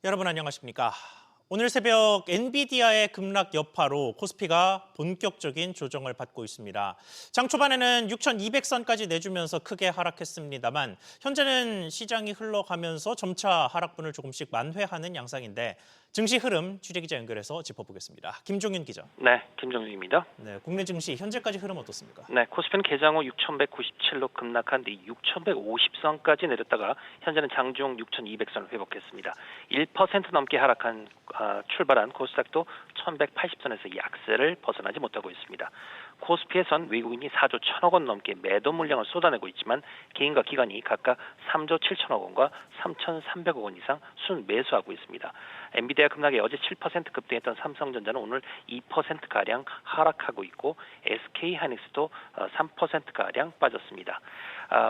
여러분 안녕하십니까? 오늘 새벽 엔비디아의 급락 여파로 코스피가 본격적인 조정을 받고 있습니다. 장 초반에는 6,200선까지 내주면서 크게 하락했습니다만 현재는 시장이 흘러가면서 점차 하락분을 조금씩 만회하는 양상인데 증시 흐름 취재기자 연결해서 짚어보겠습니다. 김종윤 기자. 네, 김정준입니다. 네, 국내 증시 현재까지 흐름 어떻습니까? 네, 코스피는 개장 후 6,197로 급락한 뒤 6,150선까지 내렸다가 현재는 장중 6,200선을 회복했습니다. 1% 넘게 하락한 출발한 코스닥도 1,180선에서 약세를 벗어나지 못하고 있습니다. 코스피에선 외국인이 4조 1천억 원 넘게 매도 물량을 쏟아내고 있지만 개인과 기관이 각각 3조 7천억 원과 3,300억 원 이상 순매수하고 있습니다. 엔비디아 급락에 어제 7% 급등했던 삼성전자는 오늘 2%가량 하락하고 있고 SK하이닉스도 3%가량 빠졌습니다.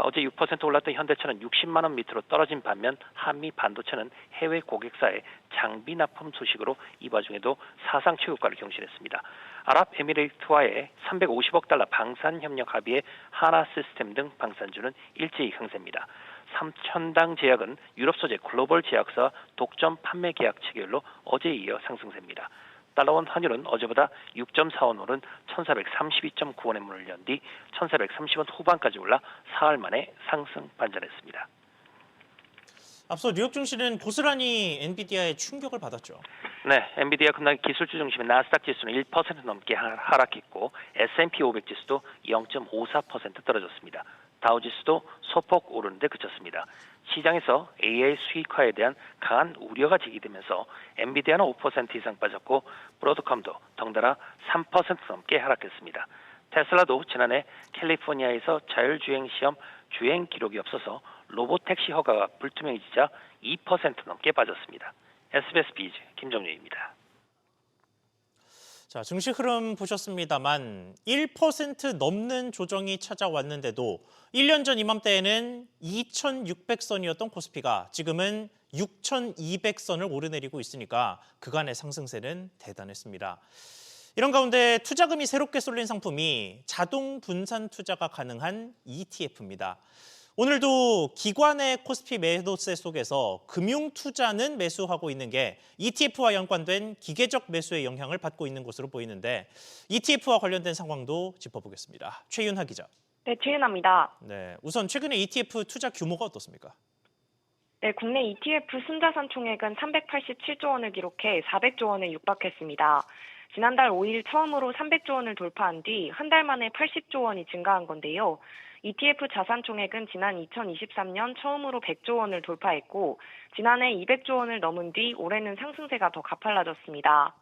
어제 6% 올랐던 현대차는 60만 원 밑으로 떨어진 반면 한미 반도체는 해외 고객사의 장비 납품 소식으로 이 와중에도 사상 최고가를 경신했습니다. 아랍에미레이트와의 350억 달러 방산 협력 합의에 하나 시스템 등 방산주는 일제히 강세입니다. 삼천당 제약은 유럽 소재 글로벌 제약사 독점 판매 계약 체결로 어제에 이어 상승세입니다. 달러원 환율은 어제보다 6.45원 오른 1,432.9원에 문을 연 뒤 1,430원 후반까지 올라 사흘 만에 상승 반전했습니다. 앞서 뉴욕 증시는 고스란히 엔비디아의 충격을 받았죠. 네, 엔비디아 급락의 기술주 중심의 나스닥 지수는 1% 넘게 하락했고 S&P 500 지수도 0.54% 떨어졌습니다. 다우 지수도 소폭 오르는 데 그쳤습니다. 시장에서 AI 수익화에 대한 강한 우려가 제기되면서 엔비디아는 5% 이상 빠졌고 브로드컴도 덩달아 3% 넘게 하락했습니다. 테슬라도 지난해 캘리포니아에서 자율주행 시험 주행 기록이 없어서 로보택시 허가가 불투명해지자 2% 넘게 빠졌습니다. SBS 비즈 김정윤입니다. 자, 증시 흐름 보셨습니다만 1% 넘는 조정이 찾아왔는데도 1년 전 이맘때에는 2,600선이었던 코스피가 지금은 6,200선을 오르내리고 있으니까 그간의 상승세는 대단했습니다. 이런 가운데 투자금이 새롭게 쏠린 상품이 자동 분산 투자가 가능한 ETF입니다. 오늘도 기관의 코스피 매도세 속에서 금융투자는 매수하고 있는 게 ETF와 연관된 기계적 매수의 영향을 받고 있는 것으로 보이는데 ETF와 관련된 상황도 짚어보겠습니다. 최윤하 기자. 네, 최윤아입니다. 네, 우선 최근에 ETF 투자 규모가 어떻습니까? 네, 국내 ETF 순자산 총액은 387조 원을 기록해 400조 원에 육박했습니다. 지난달 5일 처음으로 300조 원을 돌파한 뒤 한 달 만에 80조 원이 증가한 건데요. ETF 자산 총액은 지난 2023년 처음으로 100조 원을 돌파했고 지난해 200조 원을 넘은 뒤 올해는 상승세가 더 가팔라졌습니다.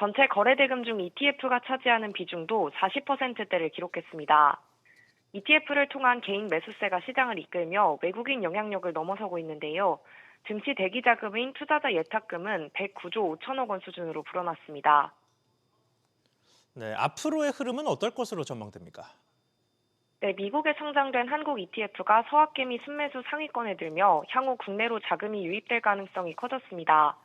전체 거래대금 중 ETF가 차지하는 비중도 40%대를 기록했습니다. ETF를 통한 개인 매수세가 시장을 이끌며 외국인 영향력을 넘어서고 있는데요. 증시 대기 자금인 투자자 예탁금은 109조 5천억 원 수준으로 불어났습니다. 네, 앞으로의 흐름은 어떨 것으로 전망됩니까? 네, 미국에 상장된 한국 ETF가 서학개미 순매수 상위권에 들며 향후 국내로 자금이 유입될 가능성이 커졌습니다.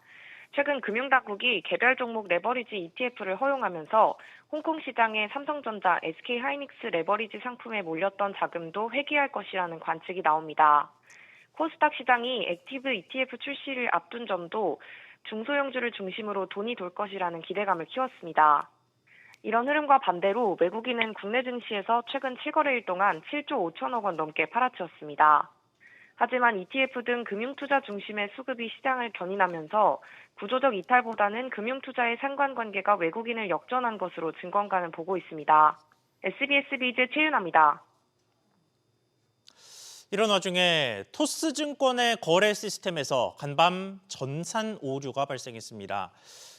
최근 금융당국이 개별 종목 레버리지 ETF를 허용하면서 홍콩 시장의 삼성전자, SK하이닉스 레버리지 상품에 몰렸던 자금도 회귀할 것이라는 관측이 나옵니다. 코스닥 시장이 액티브 ETF 출시를 앞둔 점도 중소형주를 중심으로 돈이 돌 것이라는 기대감을 키웠습니다. 이런 흐름과 반대로 외국인은 국내 증시에서 최근 7거래일 동안 7조 5천억 원 넘게 팔아치웠습니다. 하지만 ETF 등 금융투자 중심의 수급이 시장을 견인하면서 구조적 이탈보다는 금융투자의 상관관계가 외국인을 역전한 것으로 증권가는 보고 있습니다. SBS 비즈 최윤아입니다. 이런 와중에 토스증권의 거래 시스템에서 간밤 전산 오류가 발생했습니다.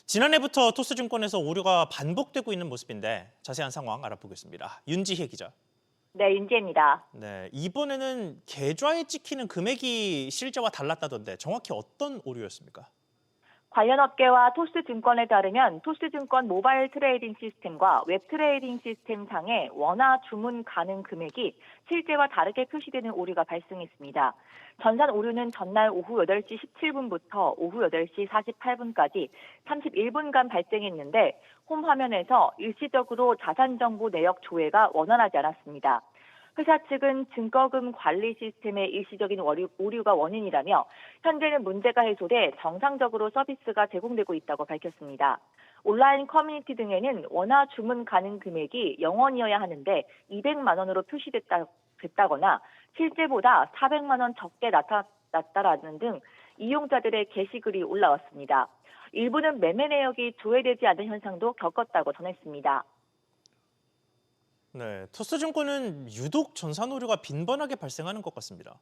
지난해부터 토스증권에서 오류가 반복되고 있는 모습인데 자세한 상황 알아보겠습니다. 윤지혜 기자. 네, 윤지혜입니다. 네, 이번에는 계좌에 찍히는 금액이 실제와 달랐다던데 정확히 어떤 오류였습니까? 관련 업계와 토스증권에 따르면 토스증권 모바일 트레이딩 시스템과 웹 트레이딩 시스템 상의 원화 주문 가능 금액이 실제와 다르게 표시되는 오류가 발생했습니다. 전산 오류는 전날 오후 8시 17분부터 오후 8시 48분까지 31분간 발생했는데 홈 화면에서 일시적으로 자산 정보 내역 조회가 원활하지 않았습니다. 회사 측은 증거금 관리 시스템의 일시적인 오류가 원인이라며 현재는 문제가 해소돼 정상적으로 서비스가 제공되고 있다고 밝혔습니다. 온라인 커뮤니티 등에는 원화 주문 가능 금액이 0원이어야 하는데 200만 원으로 표시됐다거나 실제보다 400만 원 적게 나타났다라는 등 이용자들의 게시글이 올라왔습니다. 일부는 매매 내역이 조회되지 않은 현상도 겪었다고 전했습니다. 네, 토스증권은 유독 전산 오류가 빈번하게 발생하는 것 같습니다.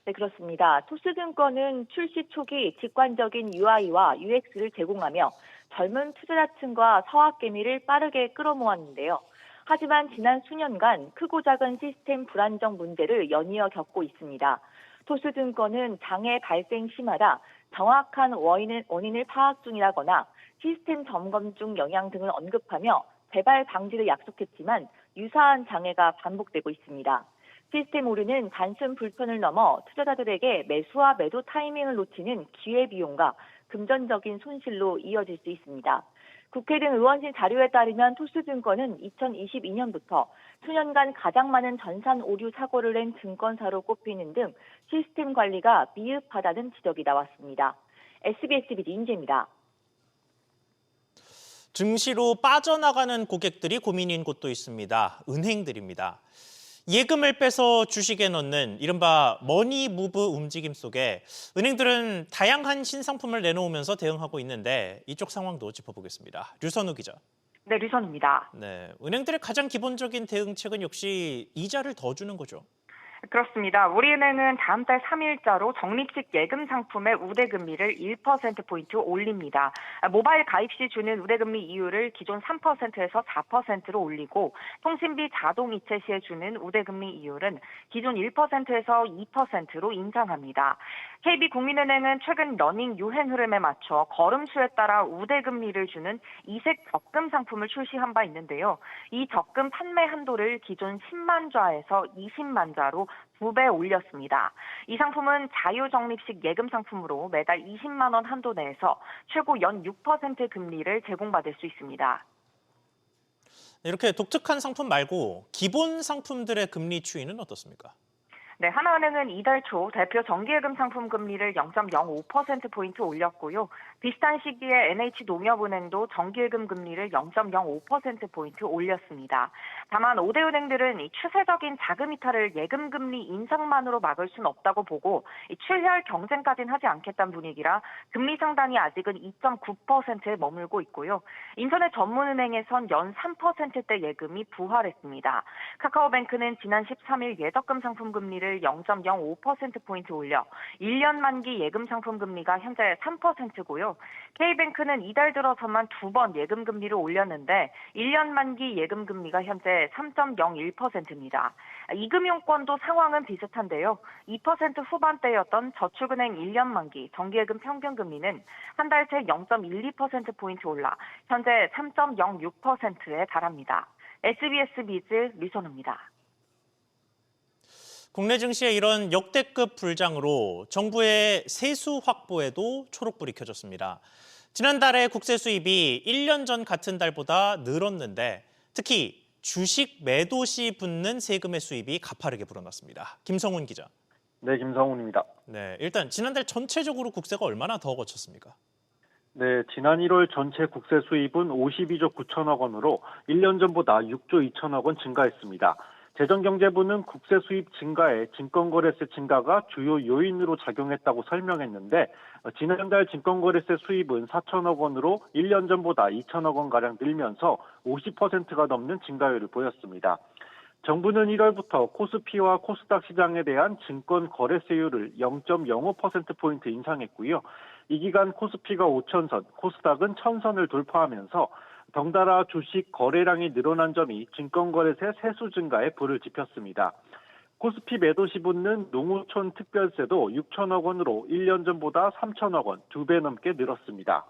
네, 그렇습니다. 토스증권은 출시 초기 직관적인 UI와 UX를 제공하며 젊은 투자자층과 서학개미를 빠르게 끌어모았는데요. 하지만 지난 수년간 크고 작은 시스템 불안정 문제를 연이어 겪고 있습니다. 토스증권은 장애 발생 시마다 정확한 원인을 파악 중이라거나 시스템 점검 중 영향 등을 언급하며 재발 방지를 약속했지만 유사한 장애가 반복되고 있습니다. 시스템 오류는 단순 불편을 넘어 투자자들에게 매수와 매도 타이밍을 놓치는 기회비용과 금전적인 손실로 이어질 수 있습니다. 국회 등 의원실 자료에 따르면 토스증권은 2022년부터 수년간 가장 많은 전산 오류 사고를 낸 증권사로 꼽히는 등 시스템 관리가 미흡하다는 지적이 나왔습니다. SBS BD 임재입니다. 증시로 빠져나가는 고객들이 고민인 곳도 있습니다. 은행들입니다. 예금을 빼서 주식에 넣는 이른바 머니 무브 움직임 속에 은행들은 다양한 신상품을 내놓으면서 대응하고 있는데 이쪽 상황도 짚어보겠습니다. 류선우 기자. 네, 류선입니다. 네, 은행들의 가장 기본적인 대응책은 역시 이자를 더 주는 거죠. 그렇습니다. 우리은행은 다음 달 3일자로 적립식 예금 상품의 우대금리를 1%포인트 올립니다. 모바일 가입 시 주는 우대금리 이율을 기존 3%에서 4%로 올리고 통신비 자동 이체 시에 주는 우대금리 이율은 기존 1%에서 2%로 인상합니다. KB국민은행은 최근 러닝 유행 흐름에 맞춰 걸음수에 따라 우대금리를 주는 이색 적금 상품을 출시한 바 있는데요. 이 적금 판매 한도를 기존 10만 좌에서 20만 좌로 2배 올렸습니다. 이 상품은 자유적립식 예금 상품으로 매달 20만 원 한도 내에서 최고 연 6% 금리를 제공받을 수 있습니다. 이렇게 독특한 상품 말고 기본 상품들의 금리 추이는 어떻습니까? 네, 하나은행은 이달 초 대표 정기예금 상품 금리를 0.05%포인트 올렸고요. 비슷한 시기에 NH농협은행도 정기예금 금리를 0.05%포인트 올렸습니다. 다만 5대 은행들은 이 추세적인 자금 이탈을 예금 금리 인상만으로 막을 수는 없다고 보고 출혈 경쟁까지는 하지 않겠다는 분위기라 금리 상단이 아직은 2.9%에 머물고 있고요. 인터넷 전문은행에선 연 3%대 예금이 부활했습니다. 카카오뱅크는 지난 13일 예적금 상품 금리를 0.05%포인트 올려 1년 만기 예금 상품 금리가 현재 3%고요. K뱅크는 이달 들어서만 2번 예금 금리를 올렸는데 1년 만기 예금 금리가 현재 3.01%입니다. 이금융권도 상황은 비슷한데요. 2% 후반대였던 저축은행 1년 만기 정기예금 평균 금리는 한 달 새 0.12%포인트 올라 현재 3.06%에 달합니다. SBS 비즈 류선우입니다. 국내 증시의 이런 역대급 불장으로 정부의 세수 확보에도 초록불이 켜졌습니다. 지난달에 국세 수입이 1년 전 같은 달보다 늘었는데 특히 주식 매도 시 붙는 세금의 수입이 가파르게 불어났습니다. 김성훈 기자. 네, 김성훈입니다. 네, 일단 지난달 전체적으로 국세가 얼마나 더 거쳤습니까? 네, 지난 1월 전체 국세 수입은 52조 9천억 원으로 1년 전보다 6조 2천억 원 증가했습니다. 재정경제부는 국세 수입 증가에 증권거래세 증가가 주요 요인으로 작용했다고 설명했는데 지난달 증권거래세 수입은 4천억 원으로 1년 전보다 2천억 원가량 늘면서 50%가 넘는 증가율을 보였습니다. 정부는 1월부터 코스피와 코스닥 시장에 대한 증권 거래세율을 0.05%포인트 인상했고요. 이 기간 코스피가 5천선, 코스닥은 1,000선을 돌파하면서 덩달아 주식 거래량이 늘어난 점이 증권거래세 세수 증가에 불을 지폈습니다. 코스피 매도 시 붙는 농어촌 특별세도 6천억 원으로 1년 전보다 3천억 원, 2배 넘게 늘었습니다.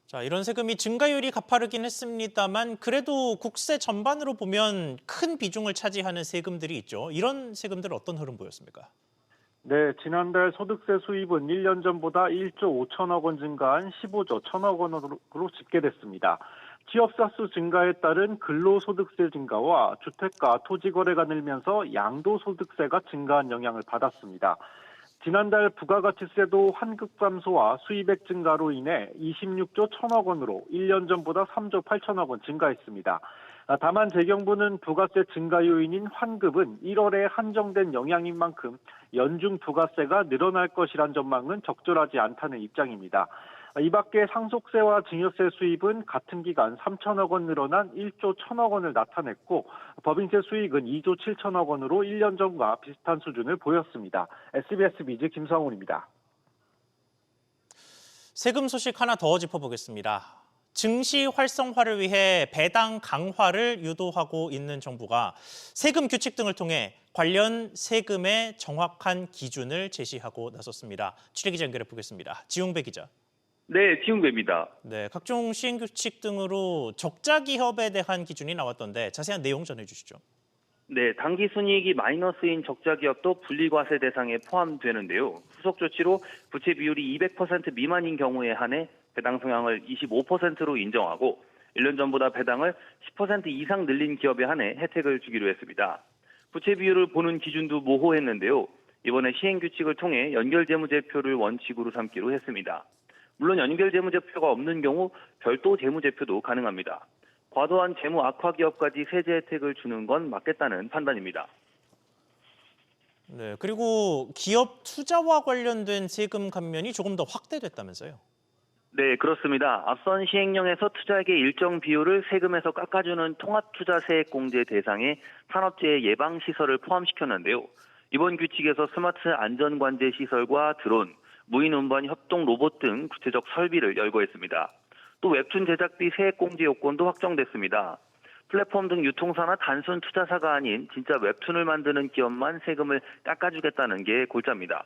자, 이런 세금이 증가율이 가파르긴 했습니다만 그래도 국세 전반으로 보면 큰 비중을 차지하는 세금들이 있죠. 이런 세금들은 어떤 흐름 보였습니까? 네, 지난달 소득세 수입은 1년 전보다 1조 5천억 원 증가한 15조 1천억 원으로 집계됐습니다. 취업사 수 증가에 따른 근로소득세 증가와 주택가, 토지 거래가 늘면서 양도소득세가 증가한 영향을 받았습니다. 지난달 부가가치세도 환급 감소와 수입액 증가로 인해 26조 1천억 원으로 1년 전보다 3조 8천억 원 증가했습니다. 다만 재경부는 부가세 증가 요인인 환급은 1월에 한정된 영향인 만큼 연중 부가세가 늘어날 것이란 전망은 적절하지 않다는 입장입니다. 이 밖에 상속세와 증여세 수입은 같은 기간 3천억 원 늘어난 1조 1천억 원을 나타냈고 법인세 수익은 2조 7천억 원으로 1년 전과 비슷한 수준을 보였습니다. SBS 비즈 김성훈입니다. 세금 소식 하나 더 짚어보겠습니다. 증시 활성화를 위해 배당 강화를 유도하고 있는 정부가 세금 규칙 등을 통해 관련 세금의 정확한 기준을 제시하고 나섰습니다. 취재기자 연결해 보겠습니다. 지용배 기자. 네, 지웅배입니다. 네, 각종 시행 규칙 등으로 적자 기업에 대한 기준이 나왔던데 자세한 내용 전해주시죠. 네, 당기순이익이 마이너스인 적자 기업도 분리과세 대상에 포함되는데요. 후속 조치로 부채 비율이 200% 미만인 경우에 한해 배당 성향을 25%로 인정하고 1년 전보다 배당을 10% 이상 늘린 기업에 한해 혜택을 주기로 했습니다. 부채 비율을 보는 기준도 모호했는데요. 이번에 시행 규칙을 통해 연결재무제표를 원칙으로 삼기로 했습니다. 물론 연결재무제표가 없는 경우 별도 재무제표도 가능합니다. 과도한 재무 악화 기업까지 세제 혜택을 주는 건 맞겠다는 판단입니다. 네, 그리고 기업 투자와 관련된 세금 감면이 조금 더 확대됐다면서요? 네, 그렇습니다. 앞선 시행령에서 투자액의 일정 비율을 세금에서 깎아주는 통합투자세액공제 대상에 산업재해 예방시설을 포함시켰는데요. 이번 규칙에서 스마트 안전관제 시설과 드론, 무인 운반 협동 로봇 등 구체적 설비를 열거했습니다. 또 웹툰 제작비 세액공제 요건도 확정됐습니다. 플랫폼 등 유통사나 단순 투자사가 아닌 진짜 웹툰을 만드는 기업만 세금을 깎아주겠다는 게 골자입니다.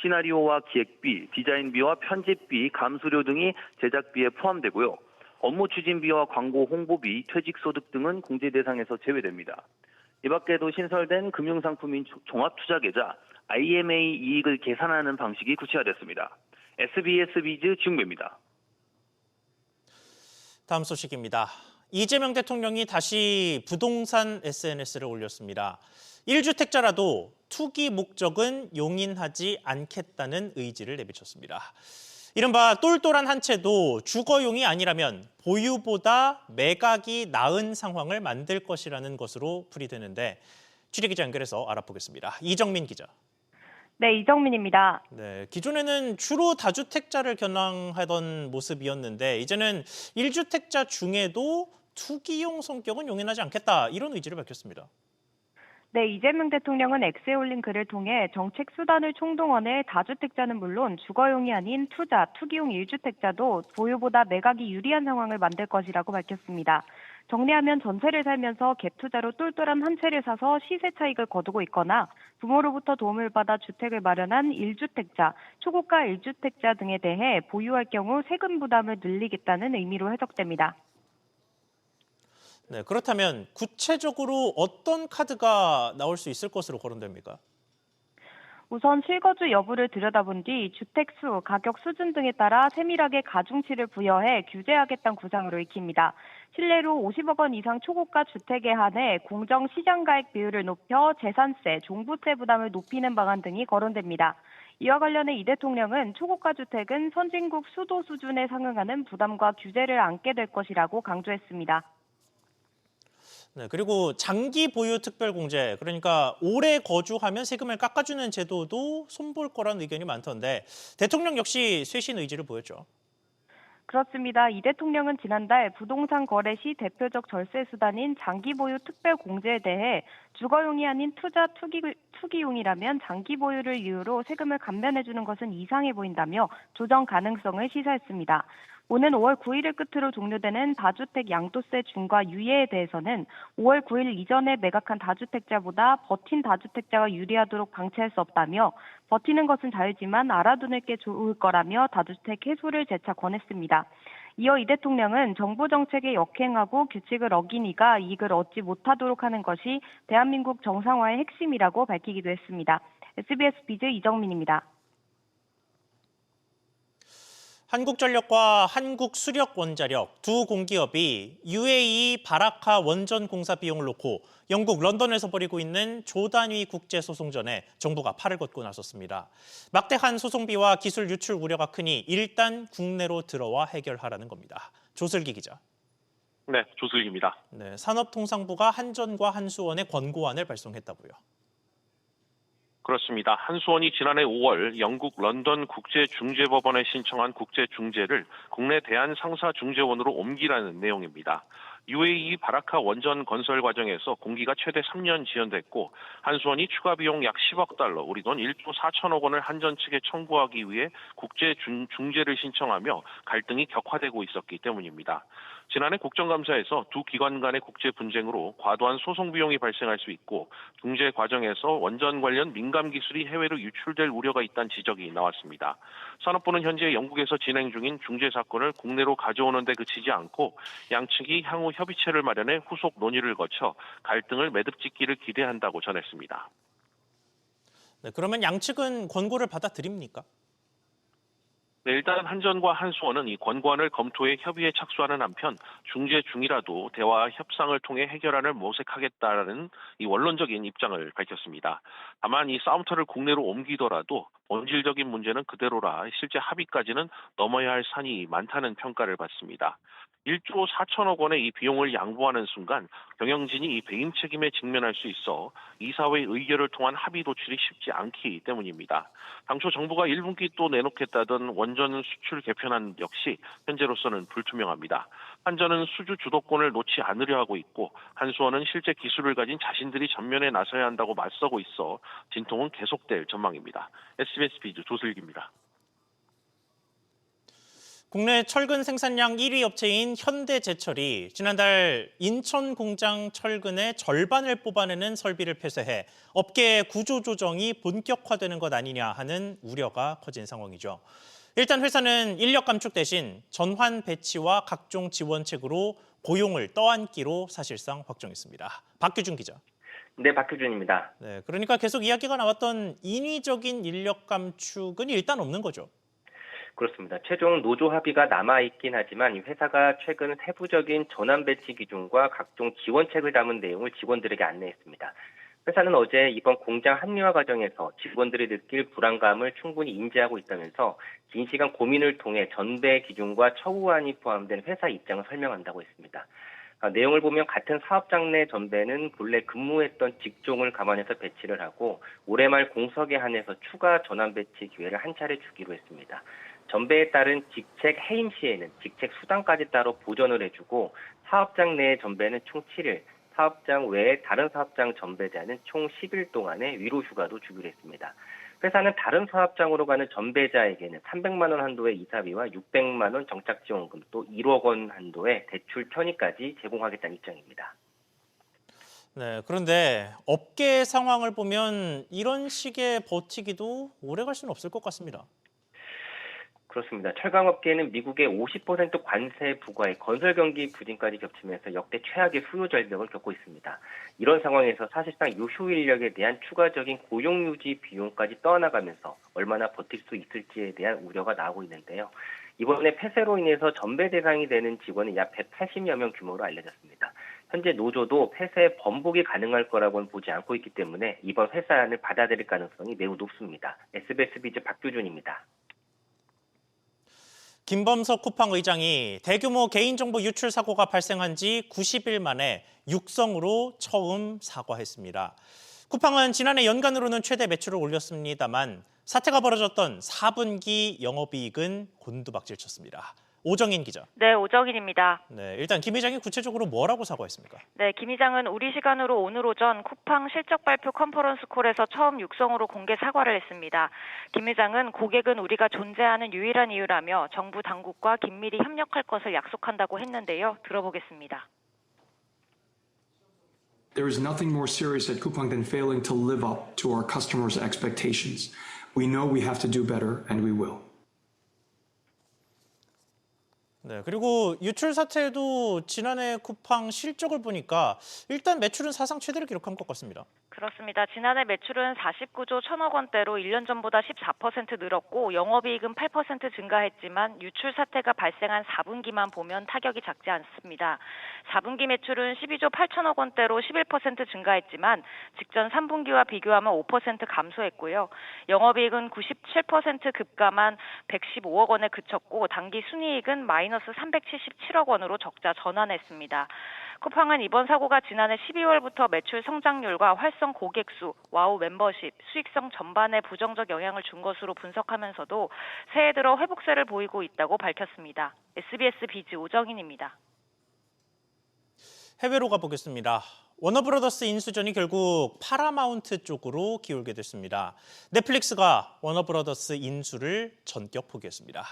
시나리오와 기획비, 디자인비와 편집비, 감수료 등이 제작비에 포함되고요. 업무 추진비와 광고 홍보비, 퇴직소득 등은 공제 대상에서 제외됩니다. 이 밖에도 신설된 금융상품인 종합투자계좌, IMA 이익을 계산하는 방식이 구체화됐습니다. SBS 비즈 지웅배입니다. 다음 소식입니다. 이재명 대통령이 다시 부동산 SNS를 올렸습니다. 1주택자라도 투기 목적은 용인하지 않겠다는 의지를 내비쳤습니다. 이른바 똘똘한 한 채도 주거용이 아니라면 보유보다 매각이 나은 상황을 만들 것이라는 것으로 풀이되는데 취재기자 연결해서 알아보겠습니다. 이정민 기자. 네, 이정민입니다. 네, 기존에는 주로 다주택자를 겨냥하던 모습이었는데 이제는 1주택자 중에도 투기용 성격은 용인하지 않겠다 이런 의지를 밝혔습니다. 네, 이재명 대통령은 X에 올린 글을 통해 정책 수단을 총동원해 다주택자는 물론 주거용이 아닌 투기용 1주택자도 보유보다 매각이 유리한 상황을 만들 것이라고 밝혔습니다. 정리하면 전세를 살면서 갭 투자로 똘똘한 한 채를 사서 시세 차익을 거두고 있거나 부모로부터 도움을 받아 주택을 마련한 1주택자, 초고가 1주택자 등에 대해 보유할 경우 세금 부담을 늘리겠다는 의미로 해석됩니다. 네, 그렇다면 구체적으로 어떤 카드가 나올 수 있을 것으로 거론됩니까? 우선 실거주 여부를 들여다본 뒤 주택수, 가격 수준 등에 따라 세밀하게 가중치를 부여해 규제하겠다는 구상으로 익힙니다. 실내로 50억 원 이상 초고가 주택에 한해 공정 시장가액 비율을 높여 재산세, 종부세 부담을 높이는 방안 등이 거론됩니다. 이와 관련해 이 대통령은 초고가 주택은 선진국 수도 수준에 상응하는 부담과 규제를 안게 될 것이라고 강조했습니다. 네, 그리고 장기 보유 특별공제, 그러니까 오래 거주하면 세금을 깎아주는 제도도 손볼 거라는 의견이 많던데 대통령 역시 쇄신 의지를 보였죠. 그렇습니다. 이 대통령은 지난달 부동산 거래 시 대표적 절세 수단인 장기 보유 특별 공제에 대해 주거용이 아닌 투기용이라면 장기 보유를 이유로 세금을 감면해주는 것은 이상해 보인다며 조정 가능성을 시사했습니다. 오는 5월 9일을 끝으로 종료되는 다주택 양도세 중과 유예에 대해서는 5월 9일 이전에 매각한 다주택자보다 버틴 다주택자가 유리하도록 방치할 수 없다며 버티는 것은 자유지만 알아두는 게 좋을 거라며 다주택 해소를 재차 권했습니다. 이어 이 대통령은 정부 정책에 역행하고 규칙을 어긴 이가 이익을 얻지 못하도록 하는 것이 대한민국 정상화의 핵심이라고 밝히기도 했습니다. SBS 비즈 이정민입니다. 한국전력과 한국수력원자력 두 공기업이 UAE 바라카 원전 공사 비용을 놓고 영국 런던에서 벌이고 있는 조단위 국제소송전에 정부가 팔을 걷고 나섰습니다. 막대한 소송비와 기술 유출 우려가 크니 일단 국내로 들어와 해결하라는 겁니다. 조슬기 기자. 네, 조슬기입니다. 네, 산업통상부가 한전과 한수원에 권고안을 발송했다고요. 그렇습니다. 한수원이 지난해 5월 영국 런던 국제중재법원에 신청한 국제중재를 국내 대한상사중재원으로 옮기라는 내용입니다. UAE 바라카 원전 건설 과정에서 공기가 최대 3년 지연됐고 한수원이 추가 비용 약 10억 달러, 우리 돈 1조 4천억 원을 한전 측에 청구하기 위해 국제중재를 신청하며 갈등이 격화되고 있었기 때문입니다. 지난해 국정감사에서 두 기관 간의 국제 분쟁으로 과도한 소송 비용이 발생할 수 있고 중재 과정에서 원전 관련 민감 기술이 해외로 유출될 우려가 있다는 지적이 나왔습니다. 산업부는 현재 영국에서 진행 중인 중재 사건을 국내로 가져오는 데 그치지 않고 양측이 향후 협의체를 마련해 후속 논의를 거쳐 갈등을 매듭짓기를 기대한다고 전했습니다. 네, 그러면 양측은 권고를 받아들입니까? 네, 일단 한전과 한수원은 이 권고안을 검토해 협의에 착수하는 한편 중재 중이라도 대화 협상을 통해 해결안을 모색하겠다라는 이 원론적인 입장을 밝혔습니다. 다만 이 싸움터를 국내로 옮기더라도 본질적인 문제는 그대로라 실제 합의까지는 넘어야 할 산이 많다는 평가를 받습니다. 1조 4천억 원의 이 비용을 양보하는 순간 경영진이 이 배임 책임에 직면할 수 있어 이사회 의결을 통한 합의 도출이 쉽지 않기 때문입니다. 당초 정부가 1분기 또 내놓겠다던 원전 수출 개편안 역시 현재로서는 불투명합니다. 한전은 수주 주도권을 놓지 않으려 하고 있고 한수원은 실제 기술을 가진 자신들이 전면에 나서야 한다고 맞서고 있어 진통은 계속될 전망입니다. SBS 비즈 조슬기입니다. 국내 철근 생산량 1위 업체인 현대제철이 지난달 인천 공장 철근의 절반을 뽑아내는 설비를 폐쇄해 업계의 구조조정이 본격화되는 것 아니냐 하는 우려가 커진 상황이죠. 일단 회사는 인력 감축 대신 전환 배치와 각종 지원책으로 고용을 떠안기로 사실상 확정했습니다. 박규준 기자. 네, 박규준입니다. 네, 그러니까 계속 이야기가 나왔던 인위적인 인력 감축은 일단 없는 거죠. 그렇습니다. 최종 노조 합의가 남아있긴 하지만 이 회사가 최근 세부적인 전환 배치 기준과 각종 지원책을 담은 내용을 직원들에게 안내했습니다. 회사는 어제 이번 공장 합리화 과정에서 직원들이 느낄 불안감을 충분히 인지하고 있다면서 긴 시간 고민을 통해 전배 기준과 처우안이 포함된 회사 입장을 설명한다고 했습니다. 내용을 보면 같은 사업장 내 전배는 본래 근무했던 직종을 감안해서 배치를 하고 올해 말 공석에 한해서 추가 전환 배치 기회를 한 차례 주기로 했습니다. 전배에 따른 직책 해임 시에는 직책 수당까지 따로 보전을 해주고 사업장 내의 전배는 총 7일, 사업장 외에 다른 사업장 전배자는 총 10일 동안의 위로 휴가도 주기로 했습니다. 회사는 다른 사업장으로 가는 전배자에게는 300만 원 한도의 이사비와 600만 원 정착 지원금 또 1억 원 한도의 대출 편의까지 제공하겠다는 입장입니다. 네, 그런데 업계 상황을 보면 이런 식의 버티기도 오래 갈 수는 없을 것 같습니다. 그렇습니다. 철강업계는 미국의 50% 관세 부과에 건설 경기 부진까지 겹치면서 역대 최악의 수요 절벽을 겪고 있습니다. 이런 상황에서 사실상 유휴 인력에 대한 추가적인 고용 유지 비용까지 떠나가면서 얼마나 버틸 수 있을지에 대한 우려가 나오고 있는데요. 이번에 폐쇄로 인해서 전배 대상이 되는 직원이 약 180여 명 규모로 알려졌습니다. 현재 노조도 폐쇄 번복이 가능할 거라고는 보지 않고 있기 때문에 이번 회사안을 받아들일 가능성이 매우 높습니다. SBS 비즈 박규준입니다. 김범석 쿠팡 의장이 대규모 개인정보 유출 사고가 발생한 지 90일 만에 육성으로 처음 사과했습니다. 쿠팡은 지난해 연간으로는 최대 매출을 올렸습니다만 사태가 벌어졌던 4분기 영업이익은 곤두박질쳤습니다. 오정인 기자. 네, 오정인입니다. 네, 일단 김 회장이 구체적으로 뭐라고 사과했습니까? 네, 김 회장은 우리 시간으로 오늘 오전 쿠팡 실적 발표 컨퍼런스 콜에서 처음 육성으로 공개 사과를 했습니다. 김 회장은 고객은 우리가 존재하는 유일한 이유라며 정부 당국과 긴밀히 협력할 것을 약속한다고 했는데요. 들어보겠습니다. There is nothing more serious at Coupang than failing to live up to our customers' expectations. We know we have to do better, and we will. 네, 그리고 유출 사태에도 지난해 쿠팡 실적을 보니까 일단 매출은 사상 최대를 기록한 것 같습니다. 그렇습니다. 지난해 매출은 49조 1천억 원대로 1년 전보다 14% 늘었고 영업이익은 8% 증가했지만 유출 사태가 발생한 4분기만 보면 타격이 작지 않습니다. 4분기 매출은 12조 8천억 원대로 11% 증가했지만 직전 3분기와 비교하면 5% 감소했고요. 영업이익은 97% 급감한 115억 원에 그쳤고 당기 순이익은 마이너스 377억 원으로 적자 전환했습니다. 쿠팡은 이번 사고가 지난해 12월부터 매출 성장률과 활성 고객 수, 와우 멤버십, 수익성 전반에 부정적 영향을 준 것으로 분석하면서도 새해 들어 회복세를 보이고 있다고 밝혔습니다. SBS 비즈 오정인입니다. 해외로 가보겠습니다. 워너브라더스 인수전이 결국 파라마운트 쪽으로 기울게 됐습니다. 넷플릭스가 워너브라더스 인수를 전격 포기했습니다.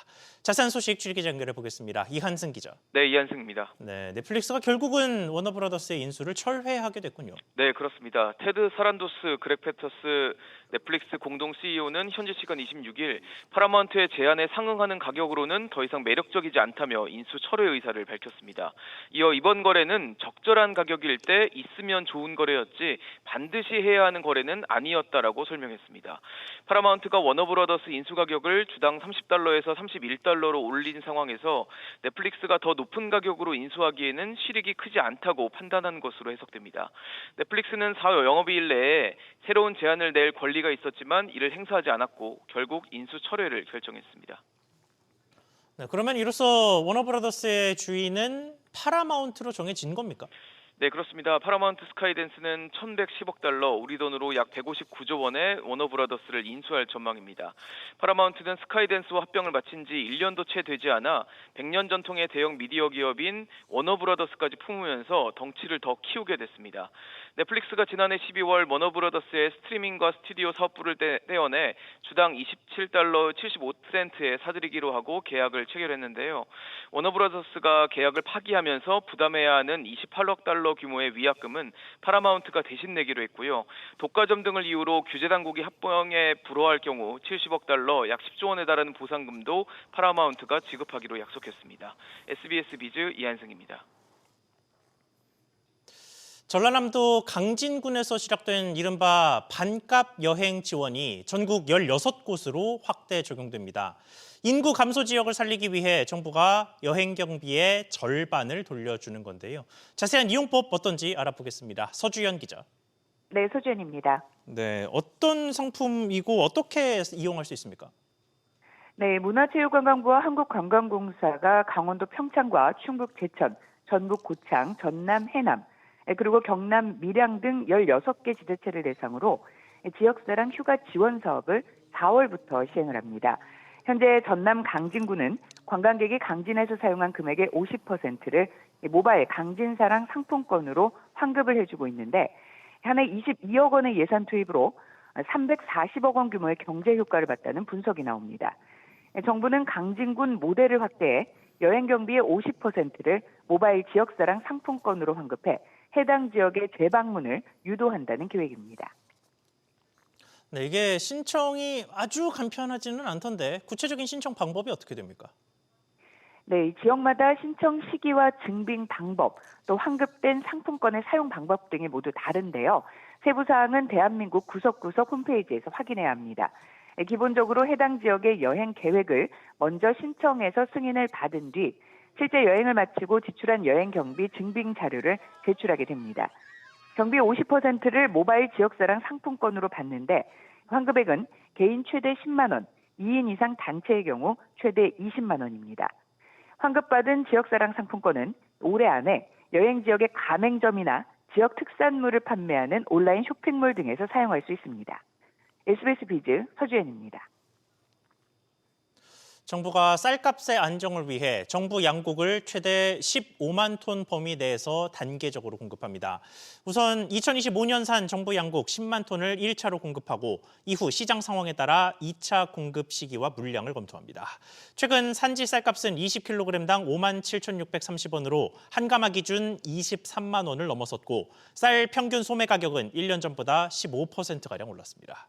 자세한 소식 줄기자 연결해 보겠습니다. 이한승 기자. 네, 이한승입니다. 네, 넷플릭스가 결국은 워너브라더스의 인수를 철회하게 됐군요. 네, 그렇습니다. 테드 사란도스, 그렉 패터스 넷플릭스 공동 CEO는 현지 시간 26일 파라마운트의 제안에 상응하는 가격으로는 더 이상 매력적이지 않다며 인수 철회 의사를 밝혔습니다. 이어 이번 거래는 적절한 가격일 때 있으면 좋은 거래였지 반드시 해야 하는 거래는 아니었다라고 설명했습니다. 파라마운트가 워너브라더스 인수 가격을 주당 $30에서 $31로 올린 상황에서 넷플릭스가 더 높은 가격으로 인수하기에는 실익이 크지 않다고 판단한 것으로 해석됩니다. 넷플릭스는 4월 영업이일 내에 새로운 제안을 낼 권리가 있었지만 이를 행사하지 않았고 결국 인수 철회를 결정했습니다. 네, 그러면 이로써 워너브라더스의 주인은 파라마운트로 정해진 겁니까? 네, 그렇습니다. 파라마운트 스카이댄스는 $1,110억, 우리 돈으로 약 159조 원의 워너브라더스를 인수할 전망입니다. 파라마운트는 스카이댄스와 합병을 마친 지 1년도 채 되지 않아 100년 전통의 대형 미디어 기업인 워너브라더스까지 품으면서 덩치를 더 키우게 됐습니다. 넷플릭스가 지난해 12월 워너브라더스의 스트리밍과 스튜디오 사업부를 떼어내 주당 $27.75에 사들이기로 하고 계약을 체결했는데요. 워너브라더스가 계약을 파기하면서 부담해야 하는 $28억 규모의 위약금은 파라마운트가 대신 내기로 했고요. 독과점 등을 이유로 규제 당국이 합병에 불허할 경우 $70억, 약 10조 원에 달하는 보상금도 파라마운트가 지급하기로 약속했습니다. SBS 비즈 이한승입니다. 전라남도 강진군에서 시작된 이른바 반값 여행 지원이 전국 16곳으로 확대 적용됩니다. 인구 감소 지역을 살리기 위해 정부가 여행 경비의 절반을 돌려주는 건데요. 자세한 이용법 어떤지 알아보겠습니다. 서주연 기자. 네, 서주연입니다. 네, 어떤 상품이고 어떻게 이용할 수 있습니까? 네, 문화체육관광부와 한국관광공사가 강원도 평창과 충북 제천, 전북 고창, 전남 해남, 그리고 경남 밀양 등 16개 지자체를 대상으로 지역사랑 휴가 지원 사업을 4월부터 시행을 합니다. 현재 전남 강진구는 관광객이 강진에서 사용한 금액의 50%를 모바일 강진사랑 상품권으로 환급을 해주고 있는데 한 해 22억 원의 예산 투입으로 340억 원 규모의 경제 효과를 봤다는 분석이 나옵니다. 정부는 강진군 모델을 확대해 여행 경비의 50%를 모바일 지역사랑 상품권으로 환급해 해당 지역의 재방문을 유도한다는 계획입니다. 네, 이게 신청이 아주 간편하지는 않던데 구체적인 신청 방법이 어떻게 됩니까? 네, 지역마다 신청 시기와 증빙 방법, 또 환급된 상품권의 사용 방법 등이 모두 다른데요. 세부 사항은 대한민국 구석구석 홈페이지에서 확인해야 합니다. 기본적으로 해당 지역의 여행 계획을 먼저 신청해서 승인을 받은 뒤 실제 여행을 마치고 지출한 여행 경비 증빙 자료를 제출하게 됩니다. 경비 50%를 모바일 지역사랑 상품권으로 받는데 환급액은 개인 최대 10만 원, 2인 이상 단체의 경우 최대 20만 원입니다. 환급받은 지역사랑 상품권은 올해 안에 여행 지역의 가맹점이나 지역 특산물을 판매하는 온라인 쇼핑몰 등에서 사용할 수 있습니다. SBS 비즈 서주연입니다. 정부가 쌀값의 안정을 위해 정부 양곡을 최대 15만 톤 범위 내에서 단계적으로 공급합니다. 우선 2025년산 정부 양곡 10만 톤을 1차로 공급하고 이후 시장 상황에 따라 2차 공급 시기와 물량을 검토합니다. 최근 산지 쌀값은 20kg당 57,630원으로 한 가마 기준 23만 원을 넘어섰고 쌀 평균 소매 가격은 1년 전보다 15%가량 올랐습니다.